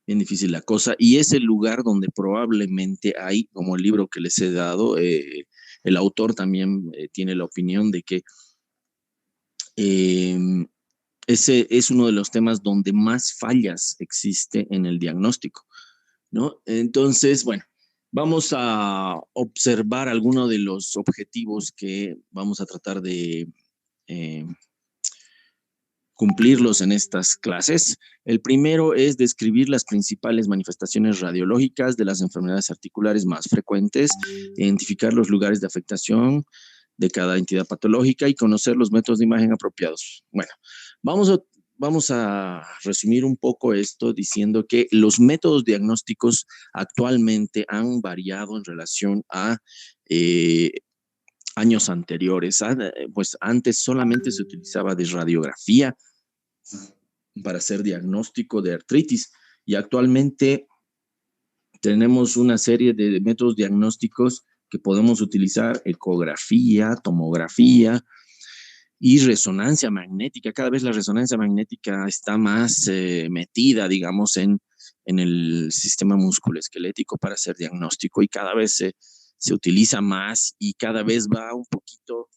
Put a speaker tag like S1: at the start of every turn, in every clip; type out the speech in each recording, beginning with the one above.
S1: bien difícil la cosa, y es el lugar donde probablemente hay, como el libro que les he dado, el autor también tiene la opinión de que eh, ese es uno de los temas donde más fallas existe en el diagnóstico, ¿no? Entonces, bueno, vamos a observar algunos de los objetivos que vamos a tratar de eh, cumplirlos en estas clases. El primero es describir las principales manifestaciones radiológicas de las enfermedades articulares más frecuentes, identificar los lugares de afectación de cada entidad patológica y conocer los métodos de imagen apropiados. Bueno, vamos a, vamos a resumir un poco esto diciendo que los métodos diagnósticos actualmente han variado en relación a años anteriores. Pues antes solamente se utilizaba de radiografía para hacer diagnóstico de artritis y actualmente tenemos una serie de métodos diagnósticos que podemos utilizar: ecografía, tomografía y resonancia magnética. Cada vez la resonancia magnética está más metida, digamos, en el sistema musculoesquelético para hacer diagnóstico, y cada vez se utiliza más y cada vez va un poquito,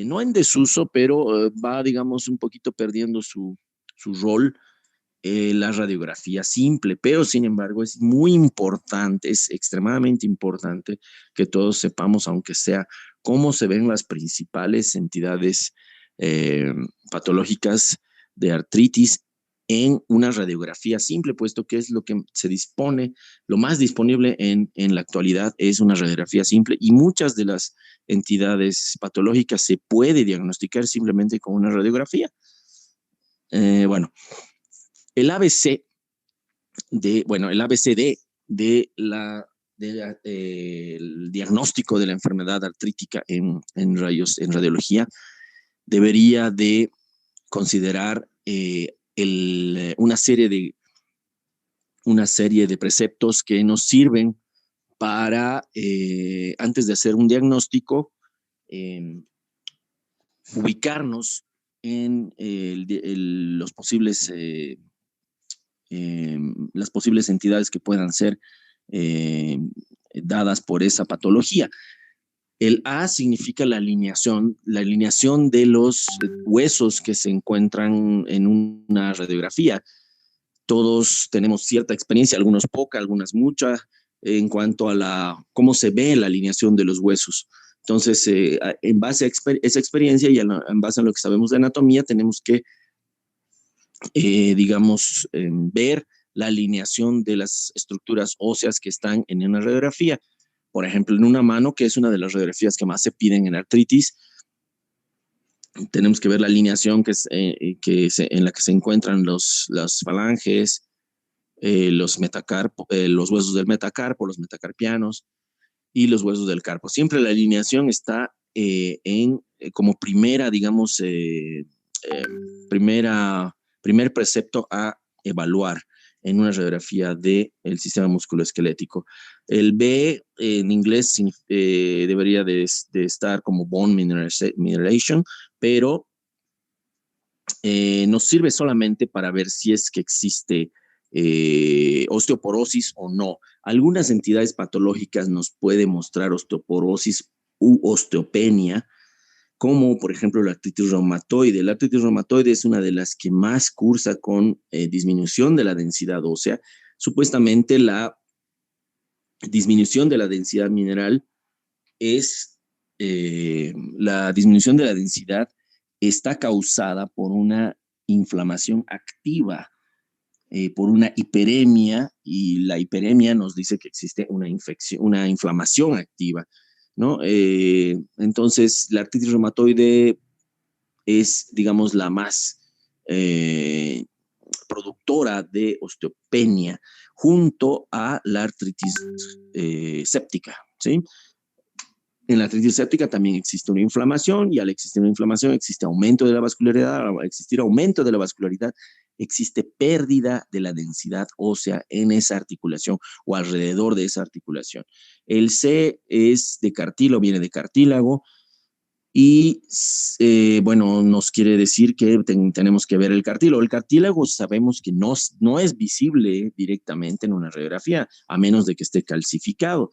S1: no en desuso, pero va, digamos, un poquito perdiendo su rol la radiografía simple, pero sin embargo es muy importante, es extremadamente importante que todos sepamos, aunque sea, cómo se ven las principales entidades eh, patológicas de artritis en una radiografía simple, puesto que es lo que se dispone, lo más disponible en la actualidad es una radiografía simple, y muchas de las entidades patológicas se puede diagnosticar simplemente con una radiografía. Bueno, el ABC el ABCD el diagnóstico de la enfermedad artrítica en radiología debería de considerar una serie de preceptos que nos sirven para, antes de hacer un diagnóstico, eh, ubicarnos en las posibles entidades que puedan ser eh, dadas por esa patología. El A significa la alineación de los huesos que se encuentran en una radiografía. Todos tenemos cierta experiencia, algunos poca, algunas mucha, en cuanto a cómo se ve la alineación de los huesos. Entonces, en base a esa experiencia y en base a lo que sabemos de anatomía, tenemos que digamos, ver la alineación de las estructuras óseas que están en una radiografía. Por ejemplo, en una mano, que es una de las radiografías que más se piden en artritis, tenemos que ver la alineación en la que se encuentran las falanges, los huesos del metacarpo, los metacarpianos y los huesos del carpo. Siempre la alineación está como primera, digamos, primer precepto a evaluar en una radiografía del sistema musculoesquelético. El B en inglés debería de estar como bone mineralization, pero nos sirve solamente para ver si es que existe osteoporosis o no. Algunas entidades patológicas nos pueden mostrar osteoporosis u osteopenia, como por ejemplo la artritis reumatoide. La artritis reumatoide es una de las que más cursa con disminución de la densidad ósea. Supuestamente la disminución de la densidad mineral la disminución de la densidad está causada por una inflamación activa, por una hiperemia, y la hiperemia nos dice que existe una inflamación activa, ¿no? Entonces, la artritis reumatoide es, digamos, la más productora de osteopenia, junto a la artritis séptica, ¿sí? En la artritis séptica también existe una inflamación, y al existir una inflamación existe aumento de la vascularidad. Al existir aumento de la vascularidad, existe pérdida de la densidad ósea en esa articulación o alrededor de esa articulación. El C es de cartílago, viene de cartílago, Y bueno, nos quiere decir que tenemos que ver el cartílago. El cartílago sabemos que no es visible directamente en una radiografía, a menos de que esté calcificado.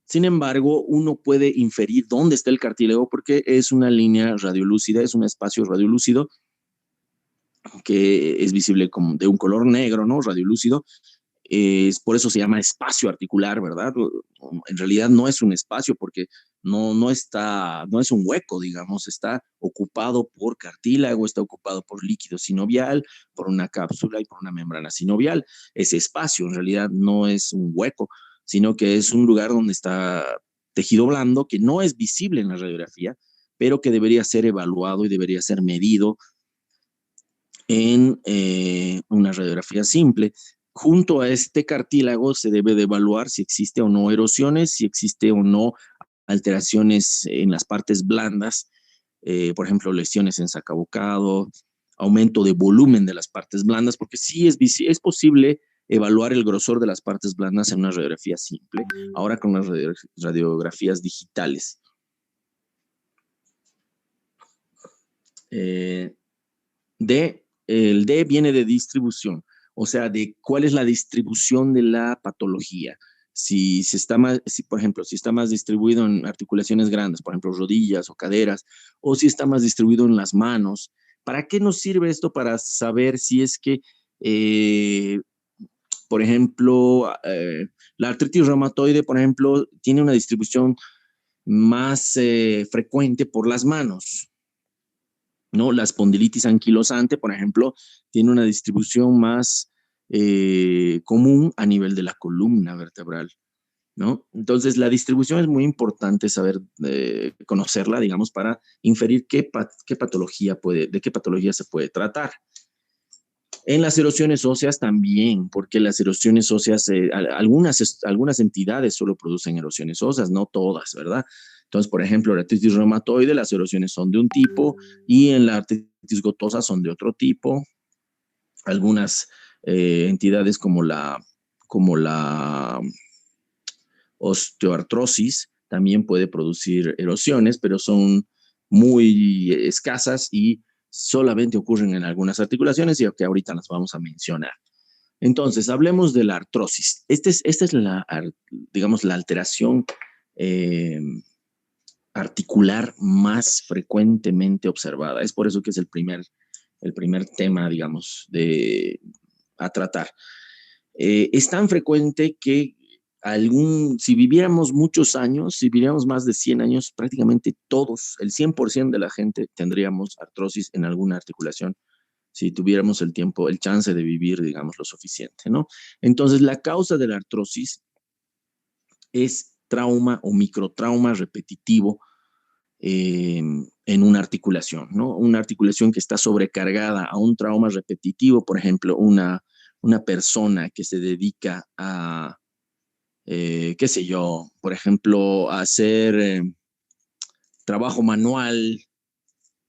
S1: Sin embargo, uno puede inferir dónde está el cartílago porque es una línea radiolúcida, es un espacio radiolúcido que es visible como de un color negro, ¿no? Radiolúcido. Por eso se llama espacio articular, ¿verdad? En realidad no es un espacio porque no es un hueco, digamos, está ocupado por cartílago, está ocupado por líquido sinovial, por una cápsula y por una membrana sinovial. Ese espacio en realidad no es un hueco, sino que es un lugar donde está tejido blando que no es visible en la radiografía, pero que debería ser evaluado y debería ser medido en una radiografía simple. Junto a este cartílago se debe de evaluar si existe o no erosiones, si existe o no alteraciones en las partes blandas, por ejemplo, lesiones en sacabocado, aumento de volumen de las partes blandas, porque sí es posible evaluar el grosor de las partes blandas en una radiografía simple, ahora con las radiografías digitales. El D viene de distribución, o sea, de cuál es la distribución de la patología. Si está más, por ejemplo, si está más distribuido en articulaciones grandes, por ejemplo, rodillas o caderas, o si está más distribuido en las manos. ¿Para qué nos sirve esto? Para saber si es que, por ejemplo, la artritis reumatoide, por ejemplo, tiene una distribución más frecuente por las manos, ¿no? La espondilitis anquilosante, por ejemplo, tiene una distribución más común a nivel de la columna vertebral, ¿no? Entonces, la distribución es muy importante saber, conocerla, digamos, para inferir qué patología de qué patología se puede tratar. En las erosiones óseas también, porque las erosiones óseas, algunas entidades solo producen erosiones óseas, no todas, ¿verdad? Entonces, por ejemplo, la artritis reumatoide, las erosiones son de un tipo y en la artritis gotosa son de otro tipo. Algunas entidades como la osteoartrosis también puede producir erosiones, pero son muy escasas y solamente ocurren en algunas articulaciones y que ahorita las vamos a mencionar. Entonces, hablemos de la artrosis. Esta es digamos, la alteración eh, articular más frecuentemente observada. Es por eso que es el primer tema, digamos, a tratar. Es tan frecuente que si viviéramos muchos años, si viviéramos más de 100 años, prácticamente todos, el 100% de la gente tendríamos artrosis en alguna articulación, si tuviéramos el tiempo, el chance de vivir, digamos, lo suficiente, ¿no? Entonces, la causa de la artrosis es trauma o microtrauma repetitivo en una articulación, ¿no? Una articulación que está sobrecargada a un trauma repetitivo, por ejemplo, una persona que se dedica a, qué sé yo, por ejemplo, a hacer trabajo manual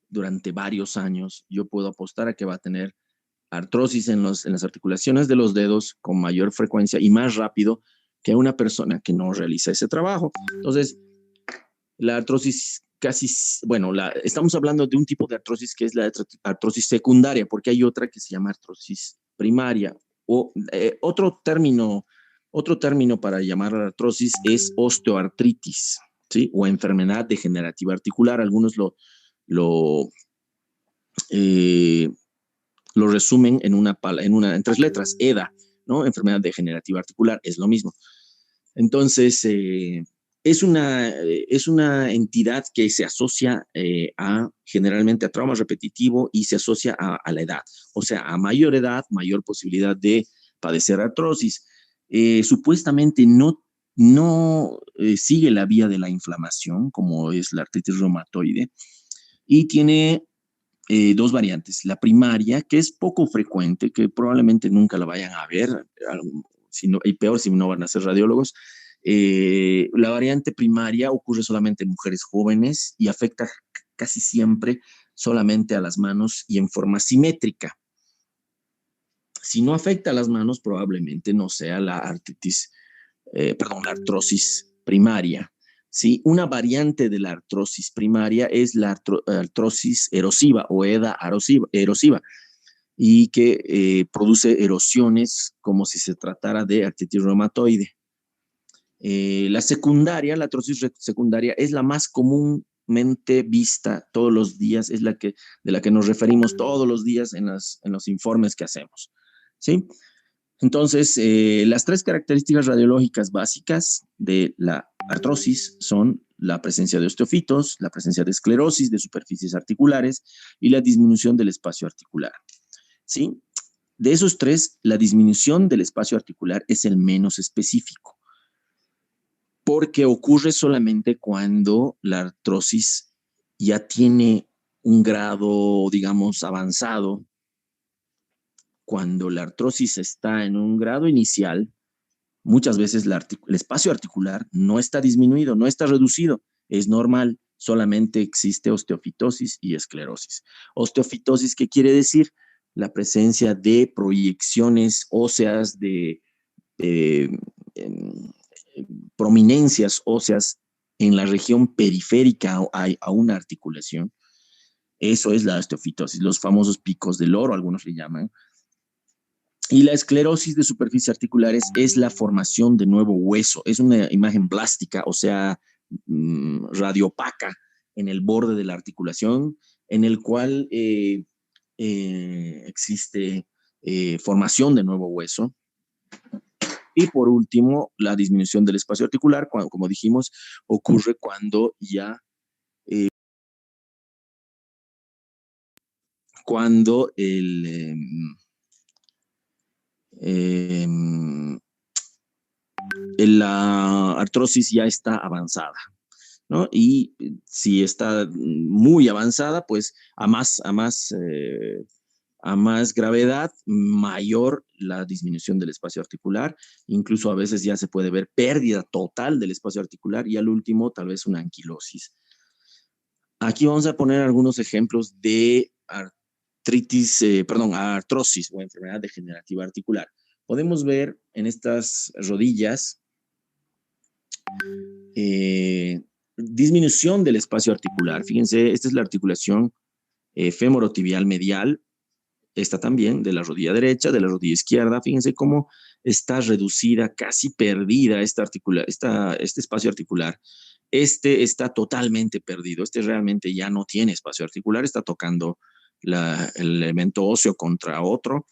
S1: durante varios años, yo puedo apostar a que va a tener artrosis en las articulaciones de los dedos con mayor frecuencia y más rápido que una persona que no realiza ese trabajo. Entonces, la artrosis bueno, estamos hablando de un tipo de artrosis que es la artrosis secundaria, porque hay otra que se llama artrosis primaria. O otro término para llamar a la artrosis es osteoartritis, ¿sí? O enfermedad degenerativa articular. Algunos lo, eh, lo resumen en 3 letras, EDA, ¿no? Enfermedad degenerativa articular, es lo mismo. Entonces, es una entidad que se asocia generalmente a trauma repetitivo y se asocia a la edad. O sea, a mayor edad, mayor posibilidad de padecer artrosis. Supuestamente no sigue la vía de la inflamación, como es la artritis reumatoide, y tiene dos variantes. La primaria, que es poco frecuente, que probablemente nunca la vayan a ver, y peor si no van a ser radiólogos. La variante primaria ocurre solamente en mujeres jóvenes y afecta casi siempre solamente a las manos y en forma simétrica. Si no afecta a las manos, probablemente no sea la artrosis primaria. ¿sí? Una variante de la artrosis primaria es la artrosis erosiva o EDA erosiva y que produce erosiones como si se tratara de artritis reumatoide. La secundaria, la artrosis secundaria, es la más comúnmente vista todos los días, es de la que nos referimos todos los días en los informes que hacemos, ¿sí? Entonces, las tres características radiológicas básicas de la artrosis son la presencia de osteofitos, la presencia de esclerosis de superficies articulares y la disminución del espacio articular, ¿sí? De esos tres, la disminución del espacio articular es el menos específico, porque ocurre solamente cuando la artrosis ya tiene un grado, digamos, avanzado. Cuando la artrosis está en un grado inicial, muchas veces el espacio articular no está disminuido, no está reducido, es normal, solamente existe osteofitosis y esclerosis. Osteofitosis, ¿qué quiere decir? La presencia de proyecciones óseas, de eh, prominencias óseas en la región periférica a una articulación. Eso es la osteofitosis, los famosos picos del oro, algunos le llaman. Y la esclerosis de superficies articulares es la formación de nuevo hueso. Es una imagen blástica, o sea, radiopaca en el borde de la articulación, en el cual existe formación de nuevo hueso. Y por último, la disminución del espacio articular, como dijimos, ocurre cuando ya cuando la artrosis ya está avanzada, ¿no? Y si está muy avanzada, pues a más gravedad, mayor la disminución del espacio articular. Incluso a veces ya se puede ver pérdida total del espacio articular y al último tal vez una anquilosis. Aquí vamos a poner algunos ejemplos de artrosis o enfermedad degenerativa articular. Podemos ver en estas rodillas disminución del espacio articular. Fíjense, esta es la articulación femorotibial medial, esta también de la rodilla derecha, de la rodilla izquierda. Fíjense cómo está reducida, casi perdida este espacio articular. Este está totalmente perdido. Este realmente ya no tiene espacio articular, está tocando el elemento óseo contra otro.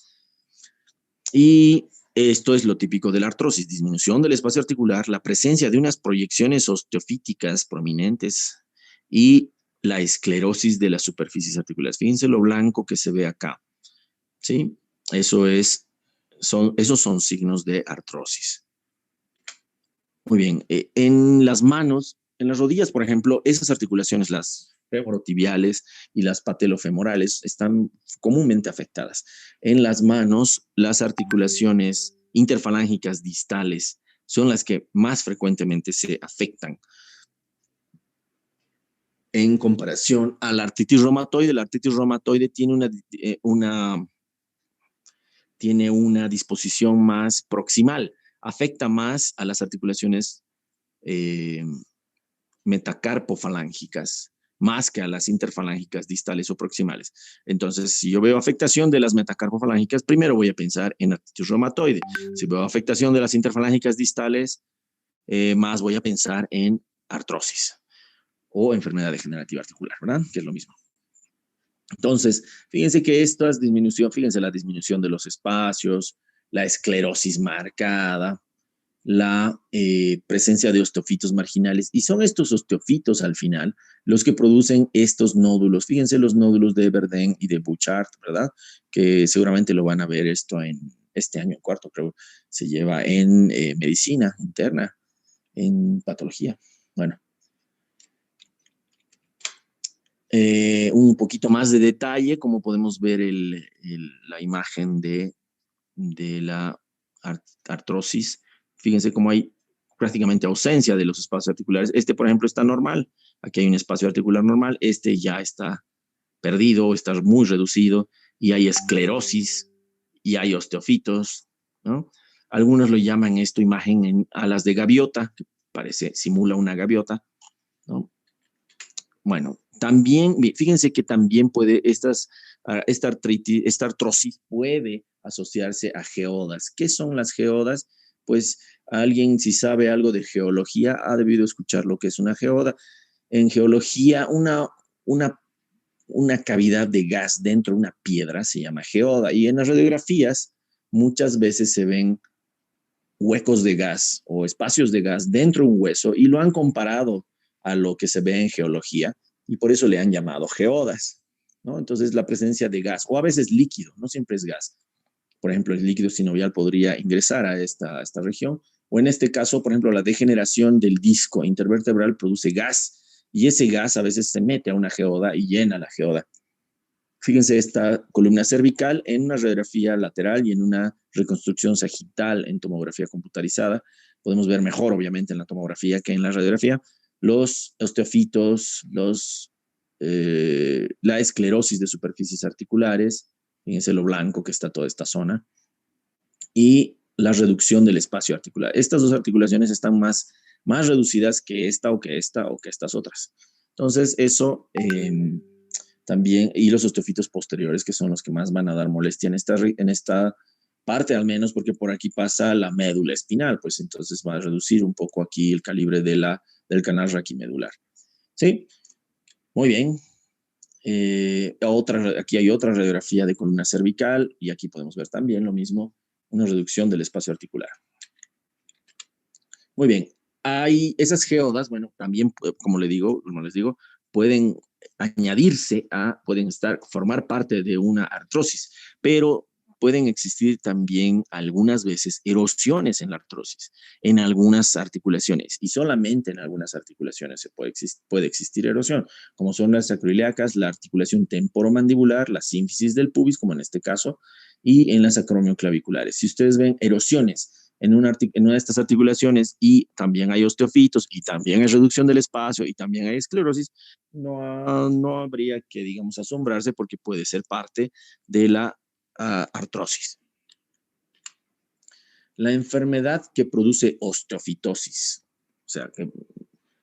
S1: Y esto es lo típico de la artrosis, disminución del espacio articular, la presencia de unas proyecciones osteofíticas prominentes y la esclerosis de las superficies articulares. Fíjense lo blanco que se ve acá, ¿sí? Esos son signos de artrosis. Muy bien, en las manos, en las rodillas, por ejemplo, esas articulaciones, las femorotibiales y las patelofemorales, están comúnmente afectadas. En las manos, las articulaciones interfalángicas distales son las que más frecuentemente se afectan en comparación a la artritis reumatoide. La artritis reumatoide tiene una disposición más proximal, afecta más a las articulaciones metacarpofalángicas, más que a las interfalángicas distales o proximales. Entonces, si yo veo afectación de las metacarpofalángicas, primero voy a pensar en artritis reumatoide. Si veo afectación de las interfalángicas distales, más voy a pensar en artrosis o enfermedad degenerativa articular, ¿verdad? Que es lo mismo. Entonces, fíjense que estas disminución, fíjense la disminución de los espacios, la esclerosis marcada, la presencia de osteofitos marginales, y son estos osteofitos al final los que producen estos nódulos. Fíjense los nódulos de Verdun y de Bouchard, ¿verdad? Que seguramente lo van a ver esto en este año, cuarto creo, se lleva en medicina interna, en patología. Bueno. Un poquito más de detalle, como podemos ver la imagen de la artrosis. Fíjense cómo hay prácticamente ausencia de los espacios articulares. Este, por ejemplo, está normal. Aquí hay un espacio articular normal. Este ya está perdido, está muy reducido y hay esclerosis y hay osteofitos, ¿no? Algunos lo llaman esta imagen en alas de gaviota, que simula una gaviota. Bueno, también, fíjense que también puede, esta artrosis puede asociarse a geodas. ¿Qué son las geodas? Pues alguien, si sabe algo de geología, ha debido escuchar lo que es una geoda. En geología, una, una cavidad de gas dentro de una piedra se llama geoda. Y en las radiografías muchas veces se ven huecos de gas o espacios de gas dentro de un hueso y lo han comparado a lo que se ve en geología y por eso le han llamado geodas, ¿no? Entonces la presencia de gas o a veces líquido, no siempre es gas. Por ejemplo, el líquido sinovial podría ingresar a esta región o en este caso, por ejemplo, la degeneración del disco intervertebral produce gas y ese gas a veces se mete a una geoda y llena la geoda. Fíjense esta columna cervical en una radiografía lateral y en una reconstrucción sagital en tomografía computarizada. Podemos ver mejor, obviamente, en la tomografía que en la radiografía, los osteofitos, la esclerosis de superficies articulares, fíjense lo blanco que está toda esta zona, y la reducción del espacio articular. Estas dos articulaciones están más reducidas que esta o que estas otras. Entonces, eso también, y los osteofitos posteriores, que son los que más van a dar molestia en esta parte, al menos porque por aquí pasa la médula espinal, pues entonces va a reducir un poco aquí el calibre del canal raquimedular. ¿Sí? Muy bien. Aquí hay otra radiografía de columna cervical y aquí podemos ver también lo mismo, una reducción del espacio articular. Muy bien. Hay esas geodas, bueno, también, como les digo, pueden pueden formar parte de una artrosis, pero pueden existir también algunas veces erosiones en la artrosis, en algunas articulaciones, y solamente en algunas articulaciones puede existir erosión, como son las sacroiliacas, la articulación temporomandibular, la sínfisis del pubis, como en este caso, y en las acromioclaviculares. Si ustedes ven erosiones en una de estas articulaciones y también hay osteofitos y también hay reducción del espacio y también hay esclerosis, no habría que, digamos, asombrarse porque puede ser parte de la artrosis. La enfermedad que produce osteofitosis, o sea, que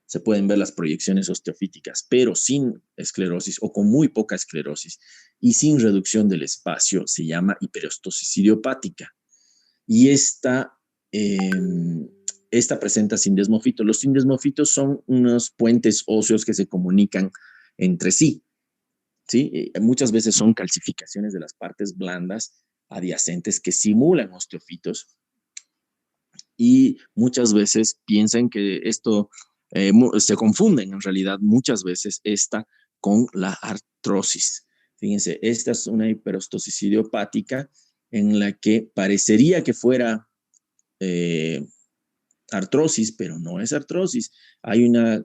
S1: se pueden ver las proyecciones osteofíticas, pero sin esclerosis o con muy poca esclerosis y sin reducción del espacio, se llama hiperostosis idiopática. Y esta presenta sindesmofitos. Los sindesmofitos son unos puentes óseos que se comunican entre sí. ¿Sí? Muchas veces son calcificaciones de las partes blandas adyacentes que simulan osteofitos y muchas veces piensan que esto se confunden en realidad muchas veces esta con la artrosis. Fíjense, esta es una hiperostosis idiopática en la que parecería que fuera artrosis, pero no es artrosis. Hay una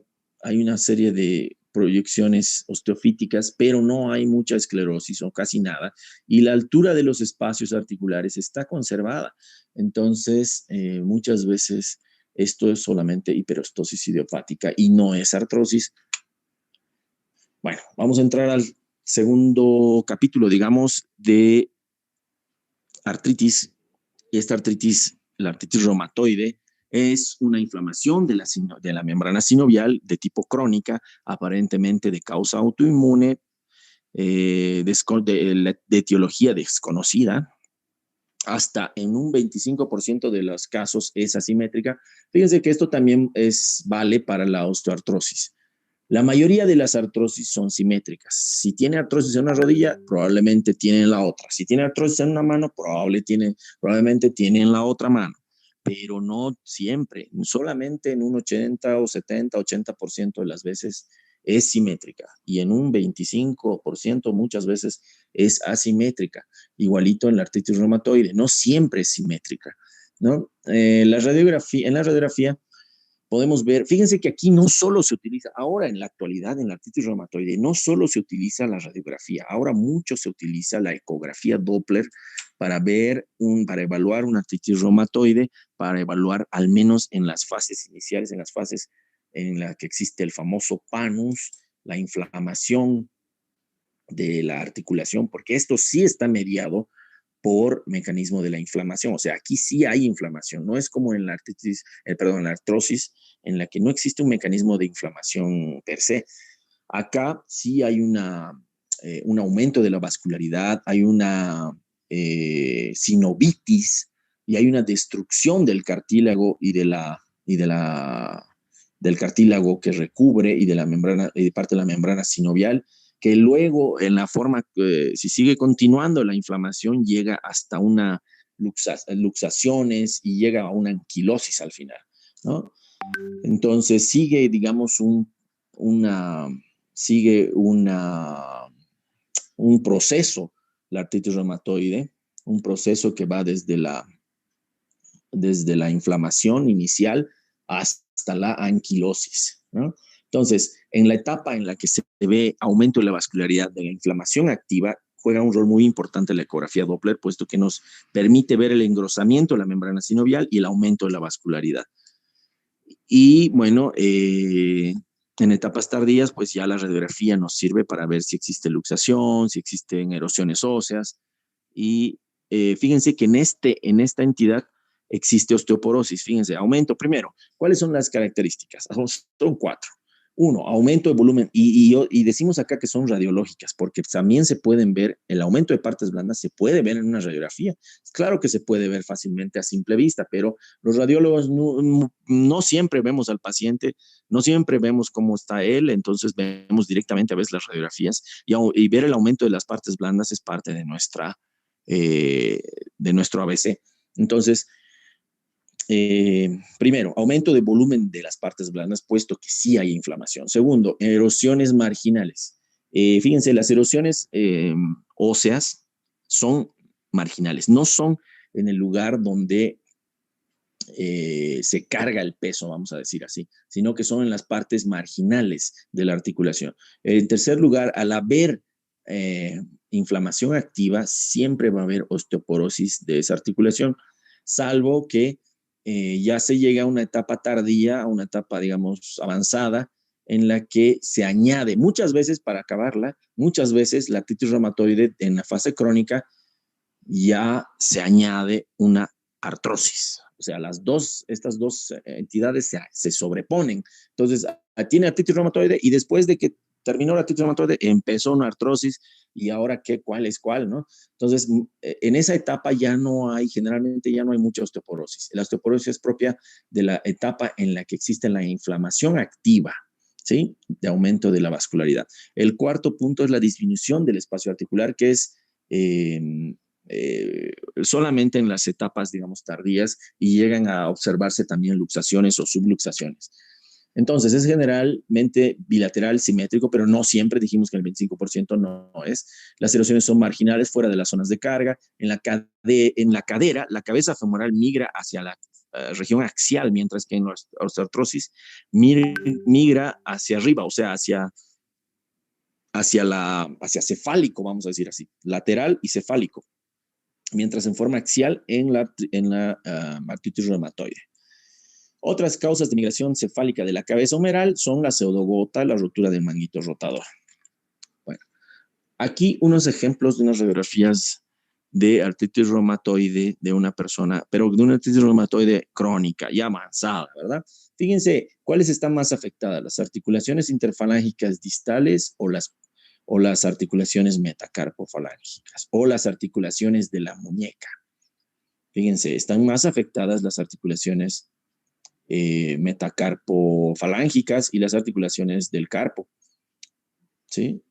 S1: serie de proyecciones osteofíticas, pero no hay mucha esclerosis o casi nada. Y la altura de los espacios articulares está conservada. Entonces, muchas veces esto es solamente hiperostosis idiopática y no es artrosis. Bueno, vamos a entrar al segundo capítulo, digamos, de artritis. Y esta artritis, la artritis reumatoide, es una inflamación de la membrana sinovial de tipo crónica, aparentemente de causa autoinmune, de etiología desconocida. Hasta en un 25% de los casos es asimétrica. Fíjense que esto también vale para la osteoartrosis. La mayoría de las artrosis son simétricas. Si tiene artrosis en una rodilla, probablemente tiene en la otra. Si tiene artrosis en una mano, probablemente tiene en la otra mano. Pero no siempre, solamente en un 80 o 70, 80% de las veces es simétrica. Y en un 25% muchas veces es asimétrica. Igualito en la artritis reumatoide, no siempre es simétrica, ¿no? En la radiografía podemos ver, fíjense que aquí no solo se utiliza, ahora en la actualidad en la artritis reumatoide, no solo se utiliza la radiografía, ahora mucho se utiliza la ecografía Doppler para evaluar una artritis reumatoide, para evaluar al menos en las fases iniciales, en las fases en las que existe el famoso panus, la inflamación de la articulación, porque esto sí está mediado por mecanismo de la inflamación. O sea, aquí sí hay inflamación. No es como en la la artrosis, en la que no existe un mecanismo de inflamación per se. Acá sí hay un aumento de la vascularidad, hay una sinovitis y hay una destrucción del cartílago del cartílago que recubre y de la membrana, y de parte de la membrana sinovial, que luego en la forma, si sigue continuando la inflamación, llega hasta una luxaciones y llega a una anquilosis al final, ¿no? Entonces sigue, digamos, una, sigue un proceso, la artritis reumatoide, un proceso que va desde la inflamación inicial hasta la anquilosis, ¿no? Entonces, en la etapa en la que se ve aumento de la vascularidad de la inflamación activa, juega un rol muy importante la ecografía Doppler, puesto que nos permite ver el engrosamiento de la membrana sinovial y el aumento de la vascularidad. Y bueno, en etapas tardías, pues ya la radiografía nos sirve para ver si existe luxación, si existen erosiones óseas. Y fíjense que en esta entidad existe osteoporosis. Fíjense, aumento primero. ¿Cuáles son las características? Son cuatro. Uno, aumento de volumen. Y decimos acá que son radiológicas, porque también se pueden ver, el aumento de partes blandas se puede ver en una radiografía. Claro que se puede ver fácilmente a simple vista, pero los radiólogos no siempre vemos al paciente, no siempre vemos cómo está él, entonces vemos directamente a veces las radiografías y ver el aumento de las partes blandas es parte de nuestro ABC. Entonces, primero, aumento de volumen de las partes blandas, puesto que sí hay inflamación. Segundo, erosiones marginales. Fíjense, las erosiones óseas son marginales, no son en el lugar donde se carga el peso, vamos a decir así, sino que son en las partes marginales de la articulación. En tercer lugar, al haber inflamación activa, siempre va a haber osteoporosis de esa articulación, salvo que ya se llega a una etapa tardía, a una etapa, digamos, avanzada, en la que se añade, muchas veces para acabarla, muchas veces la artritis reumatoide en la fase crónica ya se añade una artrosis. O sea, estas dos entidades se sobreponen. Entonces, tiene artritis reumatoide y después de que terminó la artritis reumatoide, empezó una artrosis y ahora cuál es cuál, ¿no? Entonces, en esa etapa generalmente ya no hay mucha osteoporosis. La osteoporosis es propia de la etapa en la que existe la inflamación activa, ¿sí? De aumento de la vascularidad. El cuarto punto es la disminución del espacio articular, que es solamente en las etapas, digamos, tardías y llegan a observarse también luxaciones o subluxaciones. Entonces, es generalmente bilateral, simétrico, pero no siempre. Dijimos que el 25% no es. Las erosiones son marginales, fuera de las zonas de carga. En la cadera, la cabeza femoral migra hacia la región axial, mientras que en la osteoartrosis migra hacia arriba, o sea, hacia cefálico, vamos a decir así, lateral y cefálico, mientras en forma axial en la artritis reumatoide. Otras causas de migración cefálica de la cabeza humeral son la pseudogota, la rotura del manguito rotador. Bueno, aquí unos ejemplos de unas radiografías de artritis reumatoide de una persona, pero de una artritis reumatoide crónica, ya avanzada, ¿verdad? Fíjense, ¿cuáles están más afectadas? ¿Las articulaciones interfalángicas distales o las articulaciones metacarpofalángicas o las articulaciones de la muñeca? Fíjense, están más afectadas las articulaciones metacarpofalángicas y las articulaciones del carpo, ¿sí?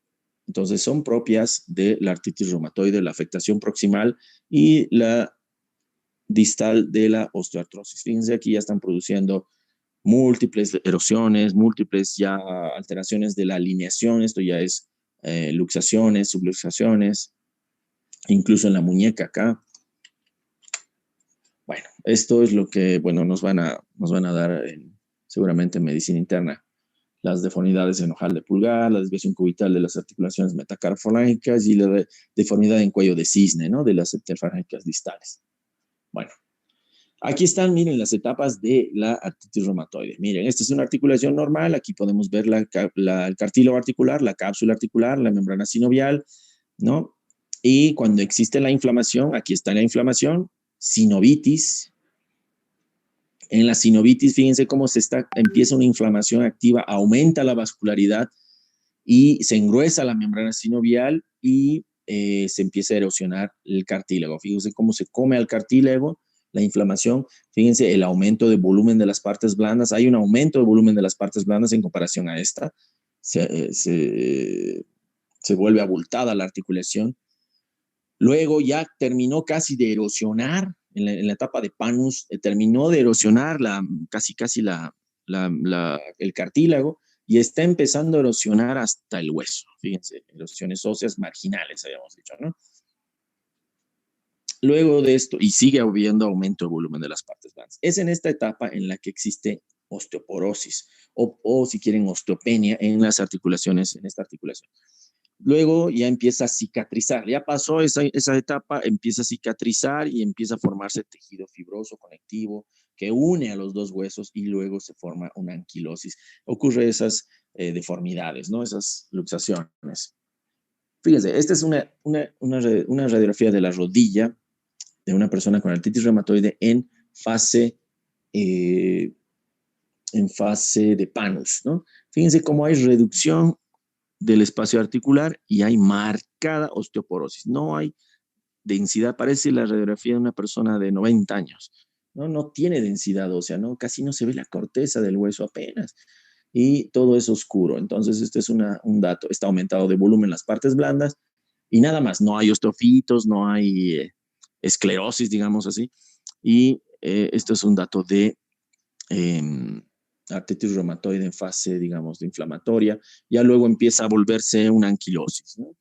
S1: Entonces son propias de la artritis reumatoide, la afectación proximal y la distal de la osteoartrosis. Fíjense, aquí ya están produciendo múltiples erosiones, múltiples ya alteraciones de la alineación. Esto ya es luxaciones, subluxaciones, incluso en la muñeca acá. Bueno, esto es lo que, bueno, nos van a dar seguramente en medicina interna. Las deformidades en ojal de pulgar, la desviación cubital de las articulaciones metacarpofalángicas y la deformidad en cuello de cisne, ¿no? De las interfalángicas distales. Bueno, aquí están, miren, las etapas de la artritis reumatoide. Miren, esta es una articulación normal. Aquí podemos ver el cartílago articular, la cápsula articular, la membrana sinovial, ¿no? Y cuando existe la inflamación, aquí está la inflamación, sinovitis. En la sinovitis, fíjense cómo empieza una inflamación activa, aumenta la vascularidad y se engruesa la membrana sinovial y se empieza a erosionar el cartílago. Fíjense cómo se come al cartílago, la inflamación. Fíjense el aumento de volumen de las partes blandas. Hay un aumento de volumen de las partes blandas en comparación a esta. Se vuelve abultada la articulación. Luego ya terminó casi de erosionar en la etapa de Panus, terminó de erosionar casi el cartílago y está empezando a erosionar hasta el hueso. Fíjense, erosiones óseas marginales, habíamos dicho, ¿no? Luego de esto, y sigue habiendo aumento de volumen de las partes blandas. Es en esta etapa en la que existe osteoporosis o si quieren, osteopenia en las articulaciones, en esta articulación. Luego ya empieza a cicatrizar, ya pasó esa etapa, empieza a cicatrizar y empieza a formarse tejido fibroso conectivo que une a los dos huesos y luego se forma una anquilosis. Ocurre esas deformidades, ¿no? Esas luxaciones. Fíjense, esta es una radiografía de la rodilla de una persona con artritis reumatoide eh, en fase de Panus, ¿no? Fíjense cómo hay reducción del espacio articular y hay marcada osteoporosis. No hay densidad, parece la radiografía de una persona de 90 años. No tiene densidad ósea, ¿no? Casi no se ve la corteza del hueso apenas. Y todo es oscuro. Entonces, este es un dato. Está aumentado de volumen las partes blandas y nada más. No hay osteofitos, no hay esclerosis, digamos así. Y esto es un dato de artritis reumatoide en fase, digamos, de inflamatoria. Ya luego empieza a volverse una anquilosis, ¿no?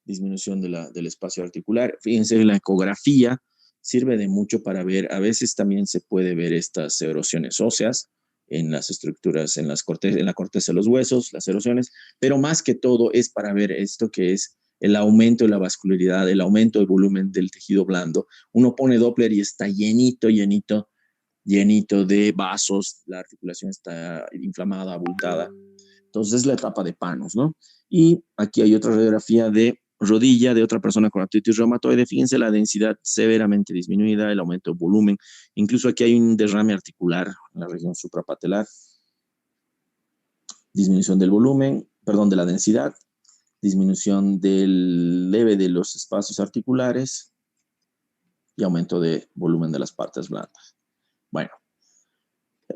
S1: Disminución del espacio articular. Fíjense, la ecografía sirve de mucho para ver, a veces también se puede ver estas erosiones óseas en las estructuras, en la corteza de los huesos, las erosiones, pero más que todo es para ver esto que es el aumento de la vascularidad, el aumento del volumen del tejido blando. Uno pone Doppler y está llenito de vasos, la articulación está inflamada, abultada. Entonces es la etapa de Panus, ¿no? Y aquí hay otra radiografía de rodilla de otra persona con artritis reumatoide. Fíjense la densidad severamente disminuida, el aumento de volumen. Incluso aquí hay un derrame articular en la región suprapatelar. Disminución del volumen, perdón, de la densidad. Disminución leve de los espacios articulares y aumento de volumen de las partes blandas. Bueno,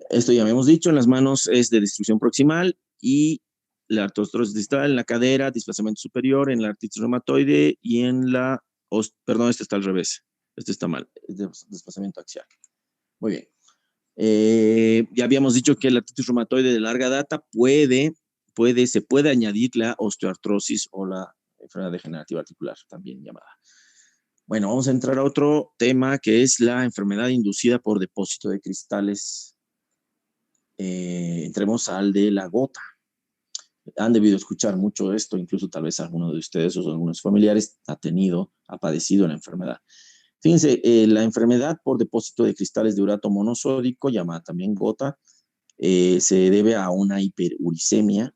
S1: esto ya habíamos dicho, en las manos es de distribución proximal y la artrosis distal en la cadera, desplazamiento superior, en la artritis reumatoide y en perdón, este está al revés, este está mal, es de desplazamiento axial. Muy bien. Ya habíamos dicho que la artritis reumatoide de larga data se puede añadir la osteoartrosis o la enfermedad degenerativa articular, también llamada. Bueno, vamos a entrar a otro tema que es la enfermedad inducida por depósito de cristales. Entremos al de la gota. Han debido escuchar mucho esto, incluso tal vez alguno de ustedes o algunos familiares ha padecido la enfermedad. Fíjense, la enfermedad por depósito de cristales de urato monosódico, llamada también gota, se debe a una hiperuricemia,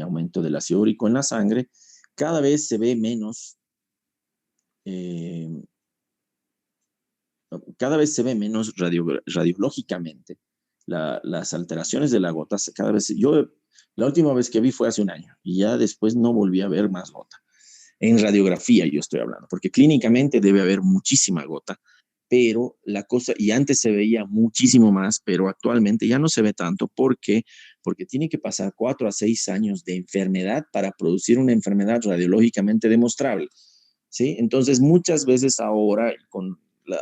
S1: aumento del ácido úrico en la sangre. Cada vez se ve menos radiológicamente las alteraciones de la gota. Cada vez, la última vez que vi fue hace un año y ya después no volví a ver más gota. En radiografía yo estoy hablando, porque clínicamente debe haber muchísima gota, pero y antes se veía muchísimo más, pero actualmente ya no se ve tanto. ¿Por qué? Porque tiene que pasar 4 a 6 años de enfermedad para producir una enfermedad radiológicamente demostrable, ¿sí? Entonces, muchas veces ahora, con la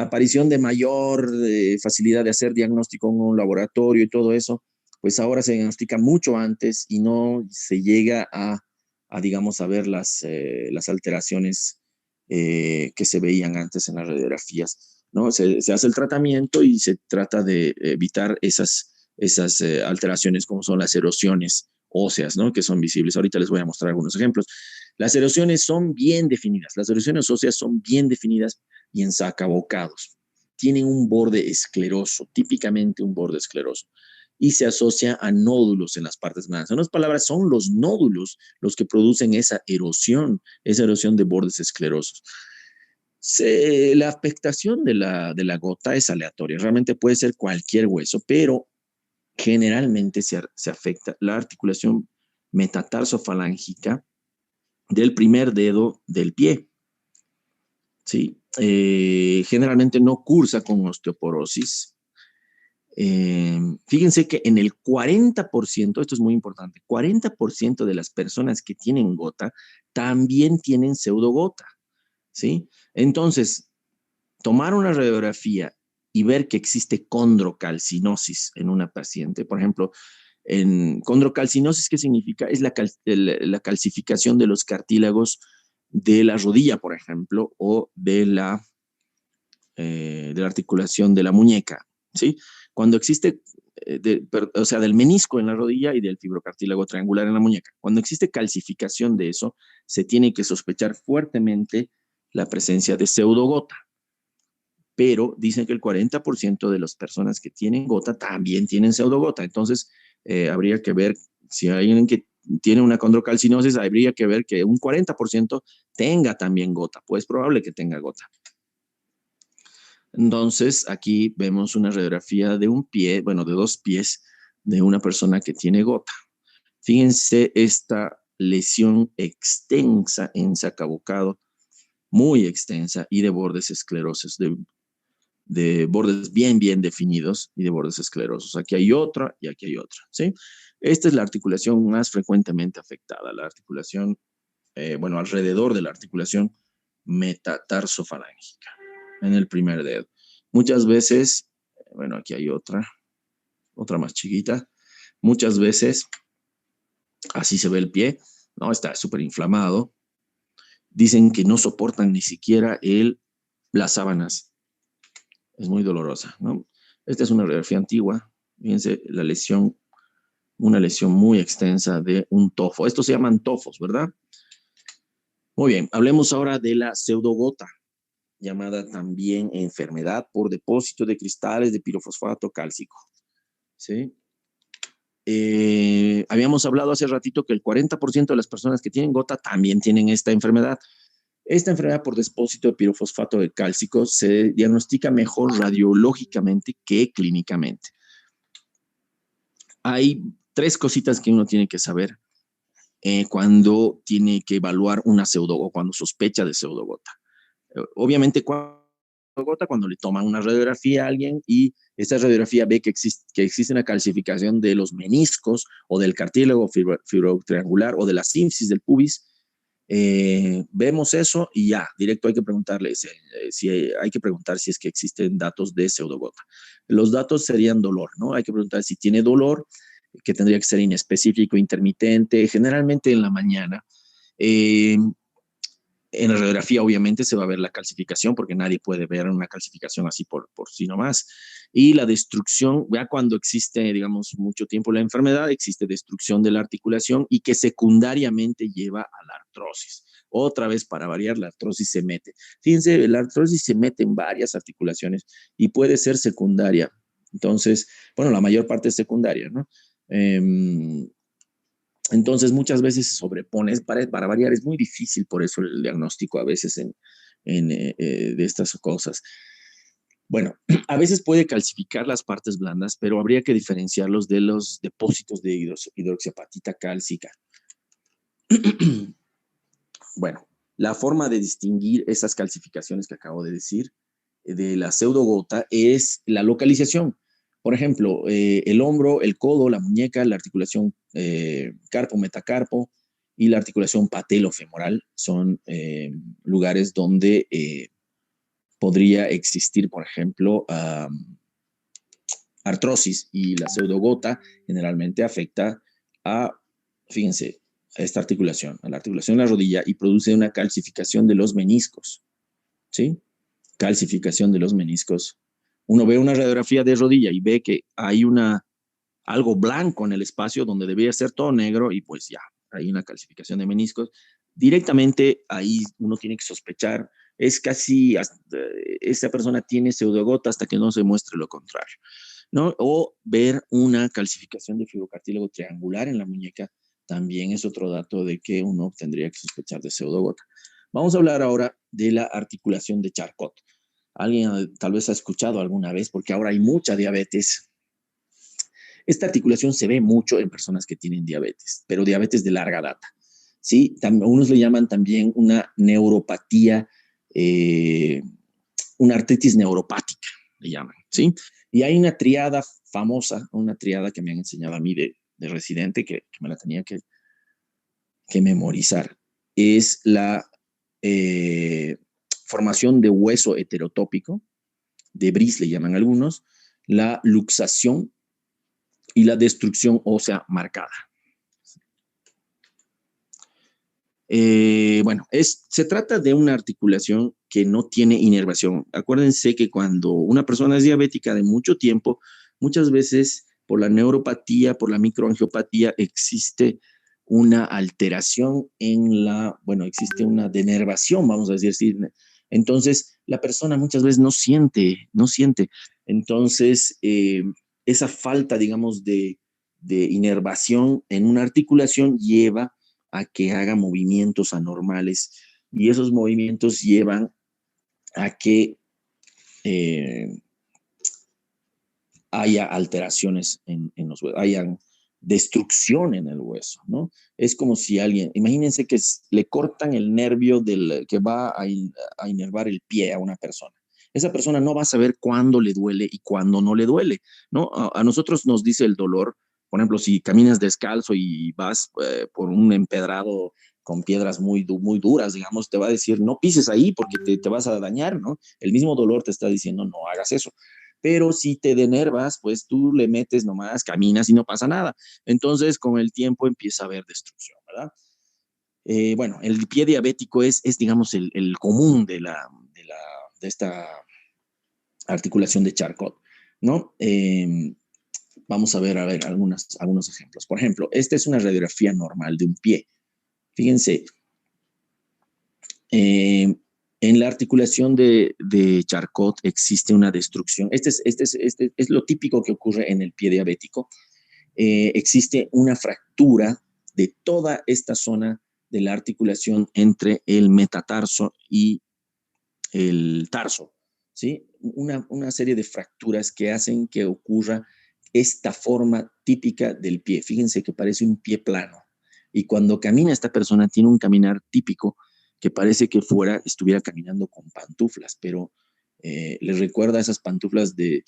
S1: aparición de mayor facilidad de hacer diagnóstico en un laboratorio y todo eso, pues ahora se diagnostica mucho antes y no se llega digamos, a ver las alteraciones que se veían antes en las radiografías, ¿no? Se hace el tratamiento y se trata de evitar esas alteraciones como son las erosiones óseas, ¿no? Que son visibles. Ahorita les voy a mostrar algunos ejemplos. Las erosiones son bien definidas, las erosiones óseas son bien definidas y en sacabocados. Tienen un borde escleroso, típicamente un borde escleroso, y se asocia a nódulos en las partes blandas. En otras palabras, son los nódulos los que producen esa erosión de bordes esclerosos. La afectación de la gota es aleatoria, realmente puede ser cualquier hueso, pero generalmente se afecta la articulación metatarsofalángica del primer dedo del pie. ¿Sí? Generalmente no cursa con osteoporosis. Fíjense que en el 40%, esto es muy importante, 40% de las personas que tienen gota también tienen pseudogota, ¿sí? Entonces, tomar una radiografía y ver que existe condrocalcinosis en una paciente, por ejemplo, en condrocalcinosis, ¿qué significa? Es la calcificación de los cartílagos de la rodilla, por ejemplo, o de la articulación de la muñeca, ¿sí? Cuando existe, o sea, del menisco en la rodilla y del fibrocartílago triangular en la muñeca. Cuando existe calcificación de eso, se tiene que sospechar fuertemente la presencia de pseudogota. Pero dicen que el 40% de las personas que tienen gota también tienen pseudogota. Entonces, habría que ver si hay alguien que tiene una condrocalcinosis, habría que ver que un 40% tenga también gota. Pues es probable que tenga gota. Entonces, aquí vemos una radiografía de un pie, bueno, de dos pies de una persona que tiene gota. Fíjense esta lesión extensa en sacabucado, muy extensa y de bordes esclerosos, de bordes bien definidos y de bordes esclerosos. Aquí hay otra y aquí hay otra, ¿sí? Esta es la articulación más frecuentemente afectada, la articulación, bueno, alrededor de la articulación metatarsofalángica, en el primer dedo. Muchas veces, bueno, aquí hay otra más chiquita, muchas veces, así se ve el pie, ¿no? Está súper inflamado. Dicen que no soportan ni siquiera las sábanas. Es muy dolorosa, ¿no? Esta es una radiografía antigua. Fíjense la lesión, una lesión muy extensa de un tofo. Estos se llaman tofos, ¿verdad? Muy bien, hablemos ahora de la pseudogota, llamada también enfermedad por depósito de cristales de pirofosfato cálcico. ¿Sí? Habíamos hablado hace ratito que el 40% de las personas que tienen gota también tienen esta enfermedad. Esta enfermedad por depósito de pirofosfato de cálcico se diagnostica mejor radiológicamente que clínicamente. Hay tres cositas que uno tiene que saber cuando tiene que evaluar una pseudogota o cuando sospecha de pseudogota. Obviamente, cuando le toman una radiografía a alguien y esta radiografía ve que existe una calcificación de los meniscos o del cartílago fibrotriangular o de la sínfisis del pubis, vemos eso y ya, directo hay que preguntarle hay que preguntar si es que existen datos de pseudogota. Los datos serían dolor, ¿no? Hay que preguntar si tiene dolor, que tendría que ser inespecífico, intermitente, generalmente en la mañana. En la radiografía, obviamente, se va a ver la calcificación, porque nadie puede ver una calcificación así por sí nomás. Y la destrucción, ya cuando existe, digamos, mucho tiempo la enfermedad, existe destrucción de la articulación y que secundariamente lleva a la artrosis. Otra vez, para variar, la artrosis se mete. Fíjense, la artrosis se mete en varias articulaciones y puede ser secundaria. Entonces, bueno, la mayor parte es secundaria, ¿no? Entonces, muchas veces se sobrepone, para variar, es muy difícil por eso el diagnóstico a veces de estas cosas. Bueno, a veces puede calcificar las partes blandas, pero habría que diferenciarlos de los depósitos de hidroxiapatita cálcica. Bueno, la forma de distinguir esas calcificaciones que acabo de decir de la pseudogota es la localización. Por ejemplo, el hombro, el codo, la muñeca, la articulación carpo-metacarpo y la articulación patelo-femoral son lugares donde podría existir, por ejemplo, artrosis, y la pseudogota generalmente afecta fíjense, a esta articulación, a la articulación de la rodilla, y produce una calcificación de los meniscos, ¿sí? Calcificación de los meniscos. Uno ve una radiografía de rodilla y ve que hay algo blanco en el espacio donde debería ser todo negro, y pues ya, hay una calcificación de meniscos. Directamente ahí uno tiene que sospechar, es casi, esta persona tiene pseudogota hasta que no se muestre lo contrario, ¿no? O ver una calcificación de fibrocartílago triangular en la muñeca también es otro dato de que uno tendría que sospechar de pseudogota. Vamos a hablar ahora de la articulación de Charcot. Alguien tal vez ha escuchado alguna vez, porque ahora hay mucha diabetes. Esta articulación se ve mucho en personas que tienen diabetes, pero diabetes de larga data. ¿Sí? Unos le llaman también una neuropatía, una artritis neuropática, le llaman, ¿sí? Y hay una triada famosa, una triada que me han enseñado a mí de residente, que me la tenía que memorizar. Es la formación de hueso heterotópico, de Bris le llaman algunos, la luxación y la destrucción ósea marcada. Bueno, se trata de una articulación que no tiene inervación. Acuérdense que cuando una persona es diabética de mucho tiempo, muchas veces por la neuropatía, por la microangiopatía, existe una alteración existe una denervación, vamos a decir. Entonces, la persona muchas veces no siente. Entonces, esa falta, digamos, de inervación en una articulación lleva a que haga movimientos anormales y esos movimientos llevan a que haya alteraciones en los huesos, hayan destrucción en el hueso, ¿no? Es como si imagínense que le cortan el nervio que va a inervar el pie a una persona. Esa persona no va a saber cuándo le duele y cuándo no le duele, ¿no? A nosotros nos dice el dolor, por ejemplo, si caminas descalzo y vas por un empedrado con piedras muy duras, digamos, te va a decir, no pises ahí porque te vas a dañar, ¿no? El mismo dolor te está diciendo, no hagas eso. Pero si te denervas, pues tú le metes nomás, caminas y no pasa nada. Entonces, con el tiempo empieza a haber destrucción, ¿verdad? Bueno, el pie diabético es digamos, el común de esta articulación de Charcot, ¿no? Vamos a ver algunos ejemplos. Por ejemplo, esta es una radiografía normal de un pie. Fíjense, en la articulación de Charcot existe una destrucción. Este es lo típico que ocurre en el pie diabético. Existe una fractura de toda esta zona de la articulación entre el metatarso y el tarso, ¿sí? Una serie de fracturas que hacen que ocurra esta forma típica del pie. Fíjense que parece un pie plano. Y cuando camina esta persona tiene un caminar típico que parece que estuviera caminando con pantuflas, pero les recuerda a esas pantuflas de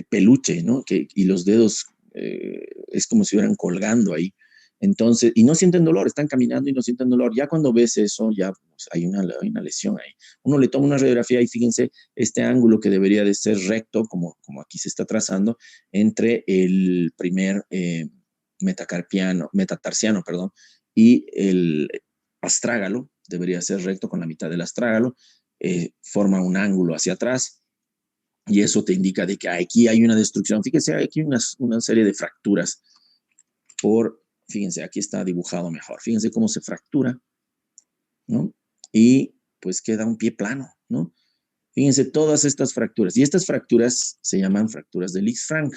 S1: peluche, ¿no? Y los dedos es como si estuvieran colgando ahí. Entonces, y no sienten dolor, están caminando y no sienten dolor. Ya cuando ves eso, ya pues, hay una lesión ahí. Uno le toma una radiografía y fíjense este ángulo que debería de ser recto, como aquí se está trazando, entre el primer metatarsiano, perdón, y el astrágalo, debería ser recto con la mitad del astrágalo, forma un ángulo hacia atrás y eso te indica de que aquí hay una destrucción. Fíjense, hay aquí una serie de fracturas fíjense, aquí está dibujado mejor. Fíjense cómo se fractura, ¿no? Y pues queda un pie plano, ¿no? Fíjense todas estas fracturas. Y estas fracturas se llaman fracturas de Lisfranc,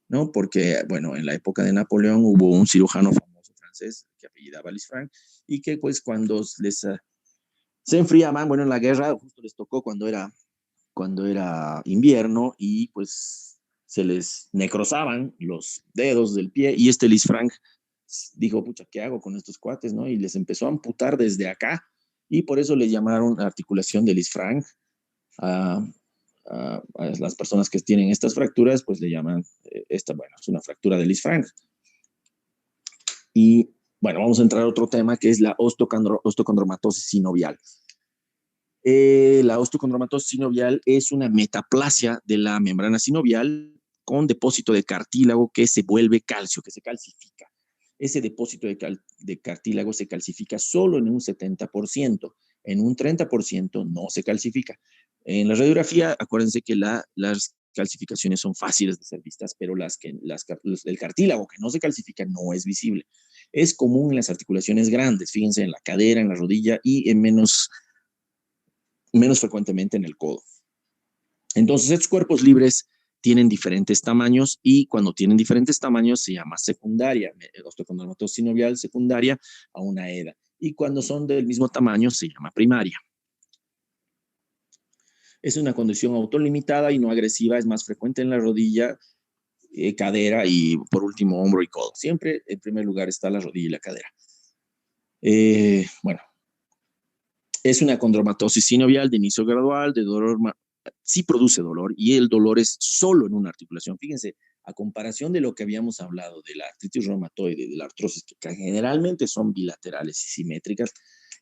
S1: ¿no? Porque, bueno, en la época de Napoleón hubo un cirujano famoso francés que apellidaba Lisfranc y que pues cuando se enfriaban, bueno, en la guerra justo les tocó cuando era invierno y pues se les necrosaban los dedos del pie y este Lisfranc dijo, pucha, ¿qué hago con estos cuates, no? Y les empezó a amputar desde acá y por eso le llamaron articulación de Lisfranc a las personas que tienen estas fracturas, pues le llaman bueno, es una fractura de Lisfranc. Y bueno, vamos a entrar a otro tema que es la osteocondromatosis sinovial. La osteocondromatosis sinovial es una metaplasia de la membrana sinovial con depósito de cartílago que se vuelve calcio, que se calcifica. Ese depósito de cartílago se calcifica solo en un 70%, en un 30% no se calcifica. En la radiografía, acuérdense que las calcificaciones son fáciles de ser vistas, pero el cartílago que no se calcifica no es visible. Es común en las articulaciones grandes, fíjense en la cadera, en la rodilla y en menos frecuentemente en el codo. Entonces, estos cuerpos libres tienen diferentes tamaños y cuando tienen diferentes tamaños se llama secundaria, osteocondromatosis sinovial secundaria a una EDA. Y cuando son del mismo tamaño se llama primaria. Es una condición autolimitada y no agresiva, es más frecuente en la rodilla cadera y por último hombro y codo. Siempre en primer lugar está la rodilla y la cadera. Bueno, es una condromatosis sinovial de inicio gradual, de dolor, sí produce dolor y el dolor es solo en una articulación. Fíjense, a comparación de lo que habíamos hablado de la artritis reumatoide, de la artrosis, que generalmente son bilaterales y simétricas,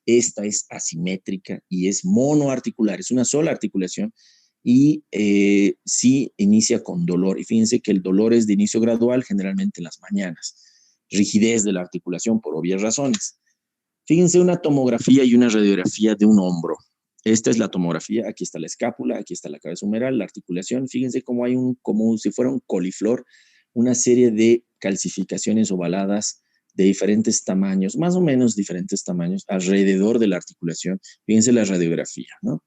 S1: esta es asimétrica y es monoarticular, es una sola articulación y sí inicia con dolor. Y fíjense que el dolor es de inicio gradual, generalmente en las mañanas. Rigidez de la articulación por obvias razones. Fíjense una tomografía y una radiografía de un hombro. Esta es la tomografía, aquí está la escápula, aquí está la cabeza humeral, la articulación. Fíjense cómo hay como si fuera un coliflor, una serie de calcificaciones ovaladas de diferentes tamaños, más o menos diferentes tamaños, alrededor de la articulación. Fíjense la radiografía, ¿no?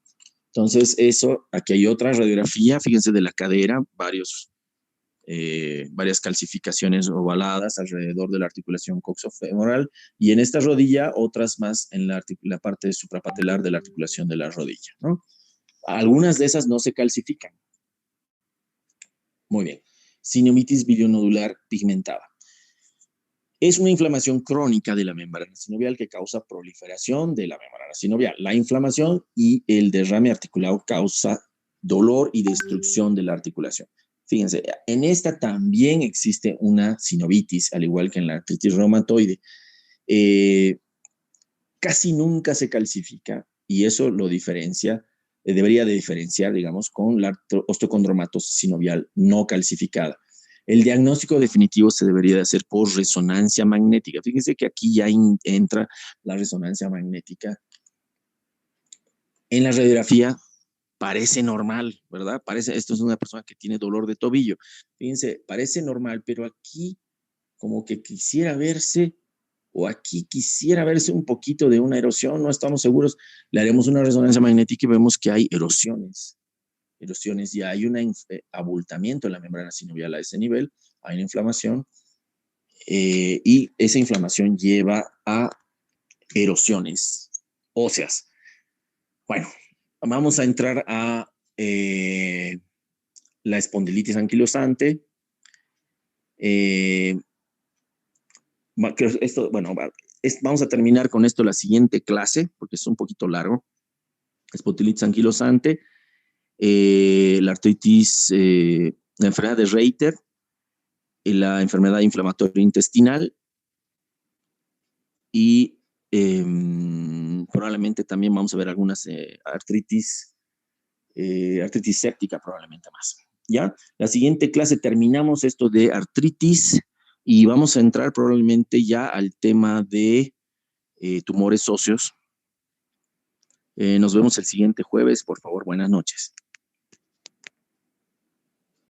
S1: Entonces, eso, aquí hay otra radiografía, fíjense de la cadera, varias calcificaciones ovaladas alrededor de la articulación coxofemoral y en esta rodilla otras más en la parte suprapatelar de la articulación de la rodilla, ¿no? Algunas de esas no se calcifican. Muy bien. Sinovitis bilionodular pigmentada. Es una inflamación crónica de la membrana sinovial que causa proliferación de la membrana sinovial. La inflamación y el derrame articulado causa dolor y destrucción de la articulación. Fíjense, en esta también existe una sinovitis, al igual que en la artritis reumatoide. Casi nunca se calcifica y eso lo diferencia, debería de diferenciar, digamos, con la osteocondromatosis sinovial no calcificada. El diagnóstico definitivo se debería de hacer por resonancia magnética. Fíjense que aquí ya entra la resonancia magnética. En la radiografía parece normal, ¿verdad? Esto es una persona que tiene dolor de tobillo. Fíjense, parece normal, pero aquí como que quisiera verse, o aquí quisiera verse un poquito de una erosión, no estamos seguros. Le haremos una resonancia magnética y vemos que hay erosiones y hay un abultamiento en la membrana sinovial a ese nivel, hay una inflamación y esa inflamación lleva a erosiones óseas. Bueno, vamos a entrar a la espondilitis anquilosante. Vamos a terminar con esto la siguiente clase, porque es un poquito largo. Espondilitis anquilosante, la artritis, la enfermedad de Reiter, la enfermedad inflamatoria intestinal y probablemente también vamos a ver algunas artritis séptica, probablemente más. ¿Ya? La siguiente clase terminamos esto de artritis y vamos a entrar probablemente ya al tema de tumores óseos. Nos vemos el siguiente jueves. Por favor, buenas noches.